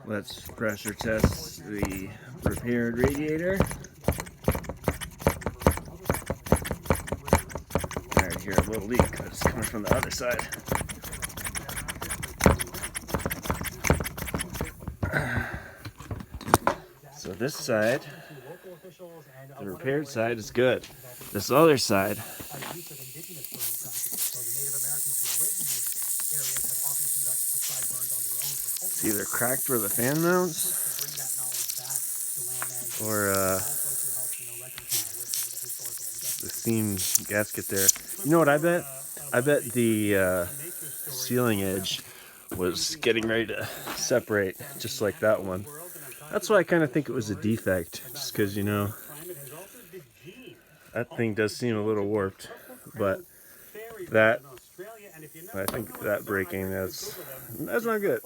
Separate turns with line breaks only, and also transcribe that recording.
Let's pressure test the repaired radiator. I hear a little leak because it's coming from the other side. So this side, the repaired side, is good. This other side, it's either cracked where the fan mounts, or the seam gasket there. You know what I bet? I bet the ceiling edge was getting ready to separate, just like that one. That's why I kind of think it was a defect, just because, you know, that thing does seem a little warped. But that, I think that breaking, that's not good.